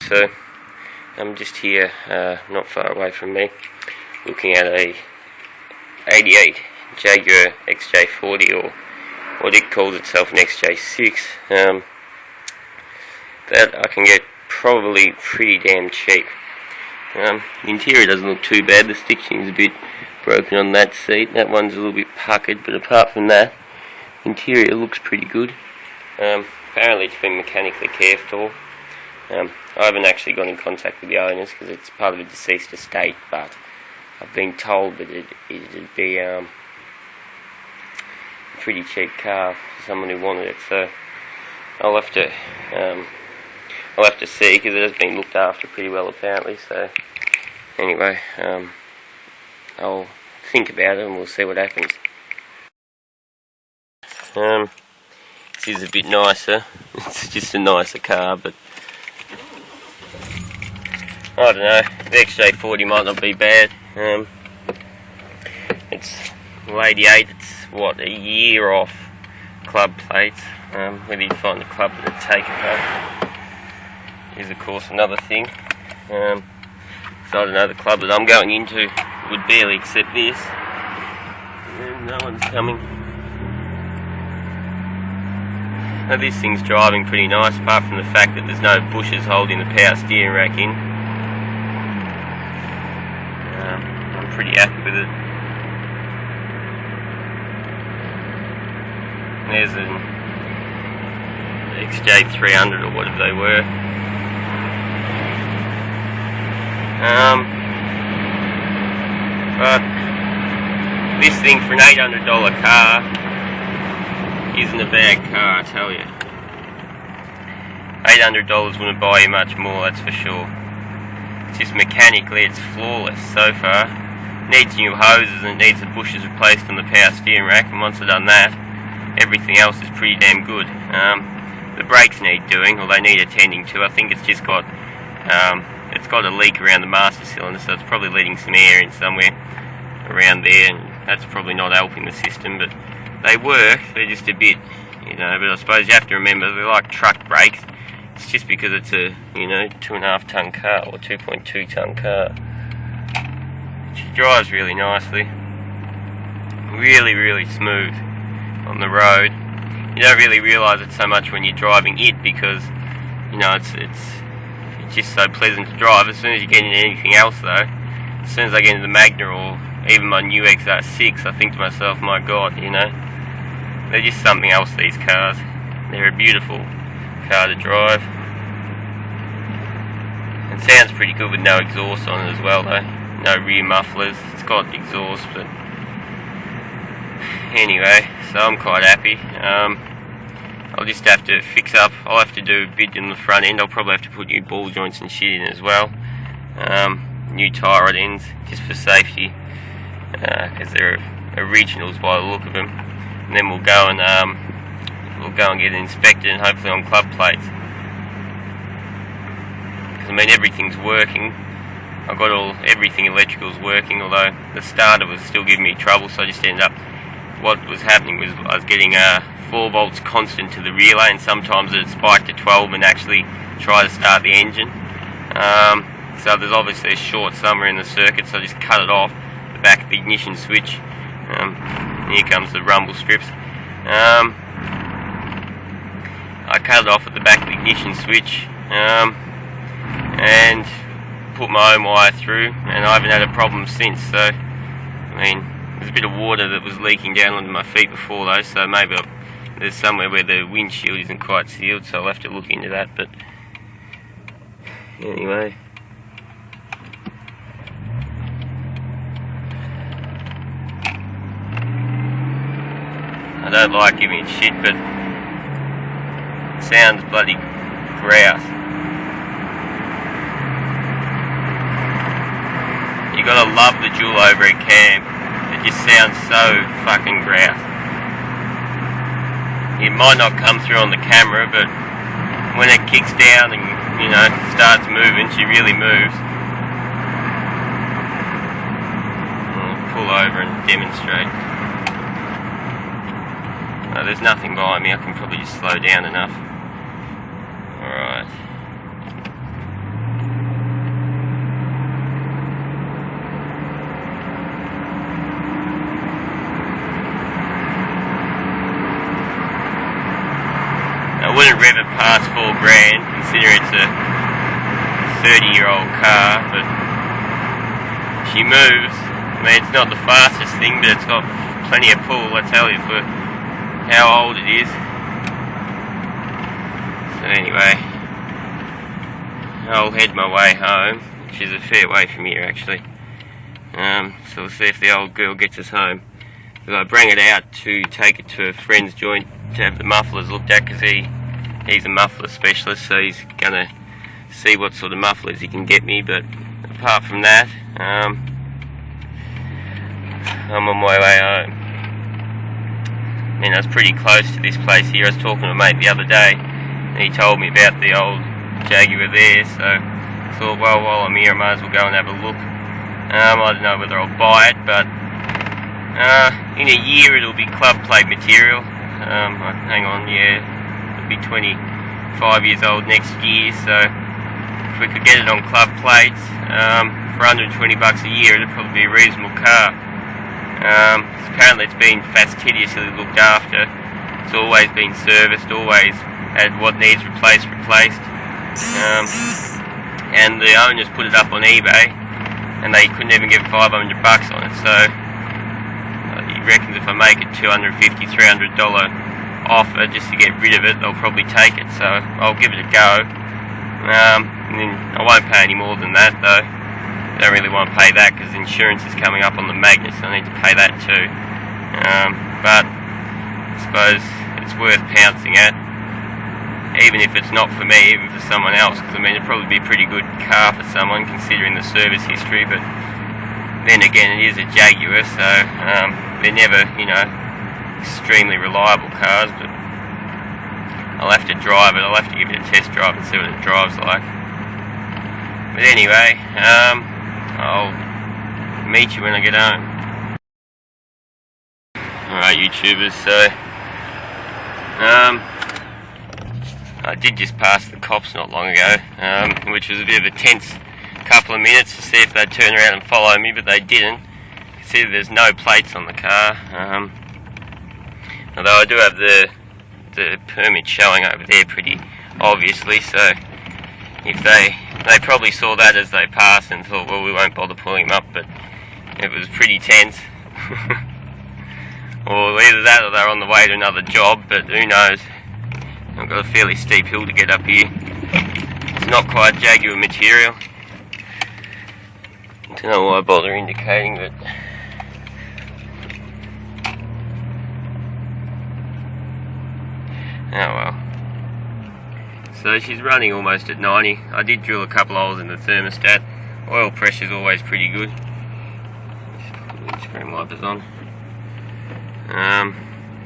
So I'm just here, not far away from me, looking at a 88 Jaguar xj40, or what it calls itself an xj6, that I can get probably pretty damn cheap. The interior doesn't look too bad. The stitching is a bit broken on that seat. That one's a little bit puckered, but apart from that, the interior looks pretty good. Apparently it's been mechanically cared for. I haven't actually got in contact with the owners because it's part of a deceased estate, but I've been told that it'd be a pretty cheap car for someone who wanted it. So I'll have to see, because it has been looked after pretty well apparently. So anyway, I'll think about it and we'll see what happens. This is a bit nicer. It's just a nicer car, but I don't know. The xj40 might not be bad. It's 88. It's what, a year off club plates. Whether you find a club that take it is of course another thing. So I don't know, the club that I'm going into would barely accept this. No one's coming. Now this thing's driving pretty nice, apart from the fact that there's no bushes holding the power steering rack in. I'm pretty happy with it. There's an xj300 or whatever they were. But this thing for an $800 car isn't a bad car, I tell you. $800 wouldn't buy you much more, that's for sure. It's just mechanically, it's flawless so far. It needs new hoses and it needs the bushes replaced on the power steering rack, and once I've done that, everything else is pretty damn good. The brakes need doing, or they need attending to. I think it's just got a leak around the master cylinder, so it's probably letting some air in somewhere around there, and that's probably not helping the system, but they work. They're just a bit, but I suppose you have to remember they're like truck brakes. It's just because it's a, 2.5 ton car or 2.2 ton car. She drives really nicely. Really, really smooth on the road. You don't really realise it so much when you're driving it, because it's just so pleasant to drive. As soon as you get into anything else though, as soon as I get into the Magna or even my new xj6, I think to myself, my God, they're just something else, these cars. They're a beautiful car to drive. It sounds pretty good with no exhaust on it as well though. No rear mufflers. It's got exhaust, but anyway, so I'm quite happy. I'll just have to fix up. I'll have to do a bit in the front end. I'll probably have to put new ball joints and shit in as well. New tyre rod ends, just for safety, because they're originals by the look of them. And then we'll go and get it inspected, and hopefully on club plates. Because everything's working. I've got everything electrical's working, although the starter was still giving me trouble, so I just ended up. What was happening was I was getting 4 volts constant to the relay, and sometimes it spiked to 12 and actually try to start the engine. So there's obviously a short somewhere in the circuit, so I just cut it off the back of the ignition switch. Here comes the rumble strips. I cut it off at the back of the ignition switch and put my own wire through, and I haven't had a problem since. So there's a bit of water that was leaking down onto my feet before though, so maybe there's somewhere where the windshield isn't quite sealed, so I'll have to look into that. But anyway, I don't like giving it shit, but it sounds bloody grouse. You gotta love the dual overhead cam. It just sounds so fucking grouse. It might not come through on the camera, but when it kicks down and starts moving, she really moves. I'll pull over and demonstrate. There's nothing behind me. I can probably just slow down enough. Alright. rev it past 4 grand, considering it's a 30-year-old car, but she moves. I mean, it's not the fastest thing, but it's got plenty of pull, I tell you, for how old it is. So anyway, I'll head my way home, which is a fair way from here actually. So we'll see if the old girl gets us home. But I bring it out to take it to a friend's joint to have the mufflers looked at, because he's a muffler specialist, so he's gonna see what sort of mufflers he can get me. But apart from that, I'm on my way home. I mean, I was pretty close to this place here. I was talking to a mate the other day, and he told me about the old Jaguar there, so I thought, well, while I'm here I might as well go and have a look. I don't know whether I'll buy it, but in a year it'll be club plate material. Hang on, yeah, it'll be 25 years old next year, so if we could get it on club plates for $120 a year, it'd probably be a reasonable car. Apparently it's been fastidiously looked after. It's always been serviced, always had what needs replaced. And the owners put it up on eBay, and they couldn't even get $500 on it. So he reckons if I make it $250, $300 offer just to get rid of it, they'll probably take it. So I'll give it a go. And then I won't pay any more than that though. I don't really want to pay that because insurance is coming up on the Magna, so I need to pay that too. But I suppose it's worth pouncing at, even if it's not for me, even for someone else, because I mean it'd probably be a pretty good car for someone considering the service history. But then again, it is a Jaguar, so they're never, you know, extremely reliable cars. But I'll have to drive it. I'll have to give it a test drive and see what it drives like. But anyway, I'll meet you when I get home. Alright, YouTubers, so I did just pass the cops not long ago, which was a bit of a tense couple of minutes to see if they'd turn around and follow me, but they didn't. You can see there's no plates on the car, although I do have the permit showing over there pretty obviously, so if they probably saw that as they passed and thought, well, we won't bother pulling them up, but it was pretty tense. Or either that or they're on the way to another job, but who knows. I've got a fairly steep hill to get up here. It's not quite Jaguar material. I don't know why I bother indicating, but oh well. So she's running almost at 90. I did drill a couple holes in the thermostat. Oil pressure's always pretty good. Just put the windscreen wipers on.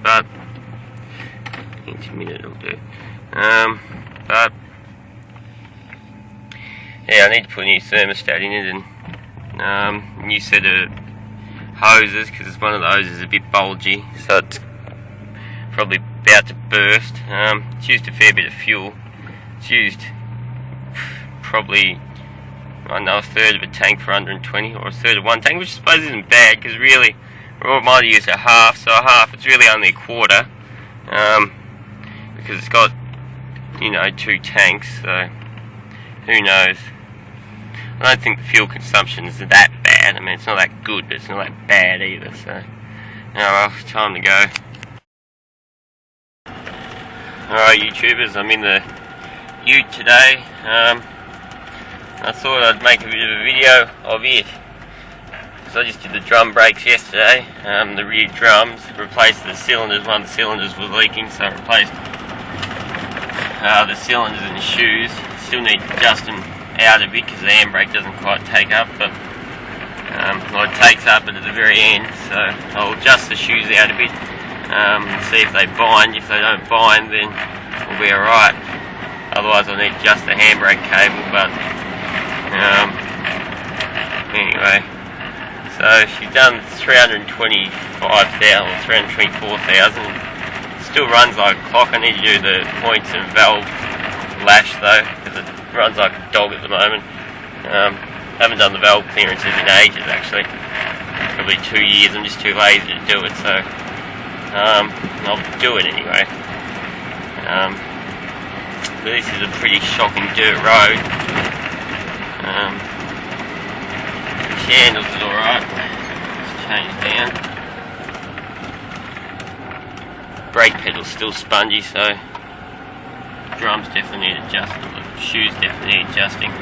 But intermittent will do. But yeah, I need to put a new thermostat in it, and new set of hoses, because one of the hoses is a bit bulgy, so it's probably about to burst. It's used a fair bit of fuel. It's used probably, I don't know, a third of a tank for 120, or a third of one tank, which I suppose isn't bad, because really I might have used a half, so a half, it's really only a quarter, because it's got, you know, 2 tanks, so who knows. I don't think the fuel consumption is that bad. I mean, it's not that good, but it's not that bad either, so oh well, it's time to go. Alright, YouTubers, I'm in the Ute today. I thought I'd make a bit of a video of it. So I just did the drum brakes yesterday, the rear drums, replaced the cylinders. One of the cylinders was leaking, so I replaced the cylinders and the shoes. Still need to adjust them out a bit because the handbrake doesn't quite take up, but well, it takes up but at the very end, so I'll adjust the shoes out a bit and see if they bind. If they don't bind, then we'll be alright. Otherwise I'll need to adjust the handbrake cable, but anyway, so she's done 324,000, still runs like a clock. I need to do the points and valve lash though, because it runs like a dog at the moment. Haven't done the valve clearances in ages actually, probably 2 years. I'm just too lazy to do it, so I'll do it anyway. So this is a pretty shocking dirt road. The handles is alright. Let's change down. Brake pedal's still spongy, so drums definitely need adjusting. The shoes definitely need adjusting. It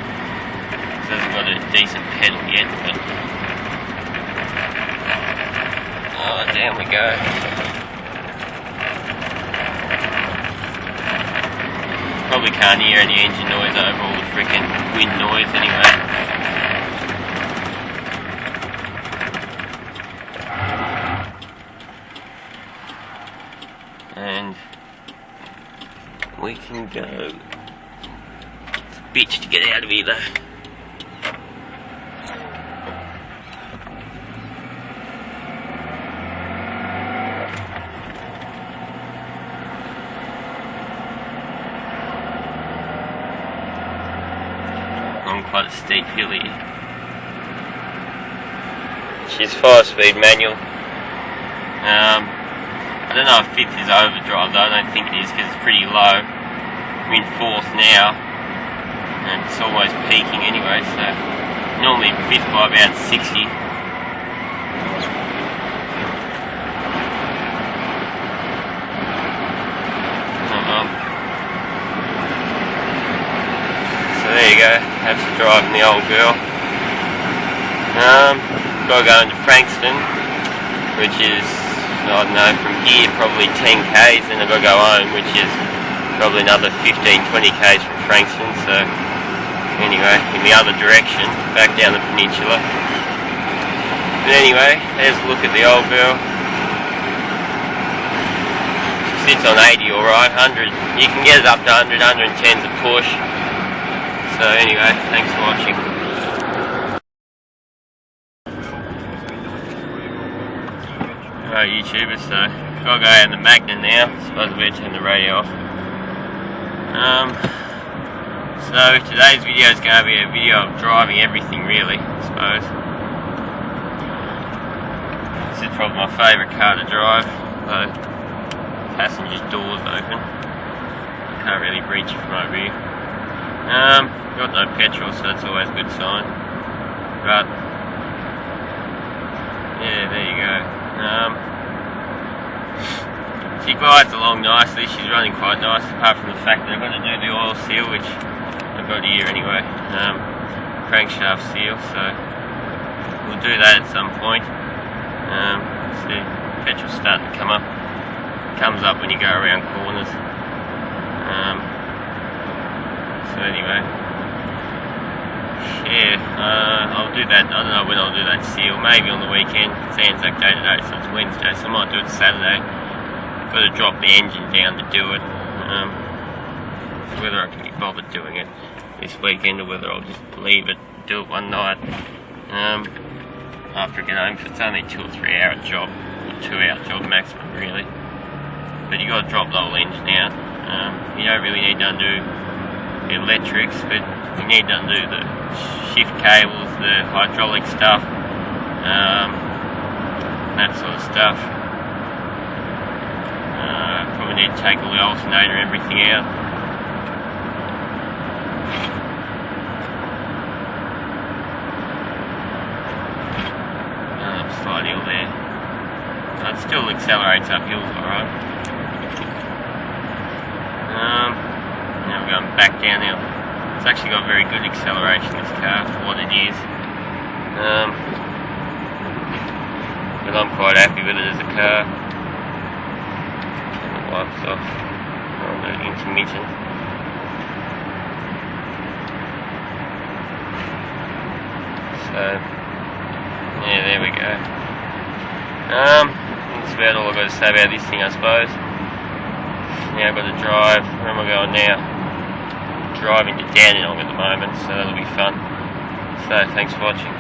hasn't got a decent pedal yet, but oh, down we go. Probably can't hear any engine noise over all the freaking wind noise anyway. And we can go. It's a bitch to get out of here though. On quite a steep hill here. She's 5-speed manual. I don't know if 5th is overdrive though, I don't think it is because it's pretty low. I'm in 4th now, and it's almost peaking anyway, so normally 5th by about 60. So there you go, that's the driving the old girl. Gotta go into Frankston, which is, I don't know, from here probably 10 k's, and I've got to go home, which is probably another 15-20 k's from Frankston. So anyway, in the other direction, back down the peninsula. But anyway, there's a look at the old girl. She sits on 80 alright, 100, you can get it up to 100, 110's a push. So anyway, thanks for watching. Alright YouTubers, so I've got to go out in the Magna now. Suppose we better turn the radio off. So today's video is going to be a video of driving everything really, I suppose. This is probably my favourite car to drive, though passenger's door's open. Can't really reach it from over here. Got no petrol, so that's always a good sign. But yeah, there you go. She glides along nicely, she's running quite nice, apart from the fact that I've got to do the oil seal, which I've got here anyway, crankshaft seal, so we'll do that at some point. See, petrol's starting to come up, comes up when you go around corners. So anyway, yeah, I'll do that. I don't know when I'll do that seal. Maybe on the weekend. It's Anzac Day today, so it's Wednesday, so I might do it Saturday. Got to drop the engine down to do it. Whether I can be bothered doing it this weekend or whether I'll just leave it, do it one night after I get home. Because it's only a 2 or 3 hour job, or 2 hour job maximum really. But you got to drop the whole engine out. You don't really need to undo the electrics, but you need to undo the shift cables, the hydraulic stuff, that sort of stuff. Probably need to take all the alternator and everything out. Slight hill there. It still accelerates up hills alright. Now we're going back down now. It's actually got very good acceleration, this car, for what it is. But I'm quite happy with it as a car. Turn the lights off on the intermittent. So, yeah, there we go. That's about all I've got to say about this thing, I suppose. Now I've got to drive. Where am I going now? Driving to Dandenong at the moment, so that'll be fun. So thanks for watching.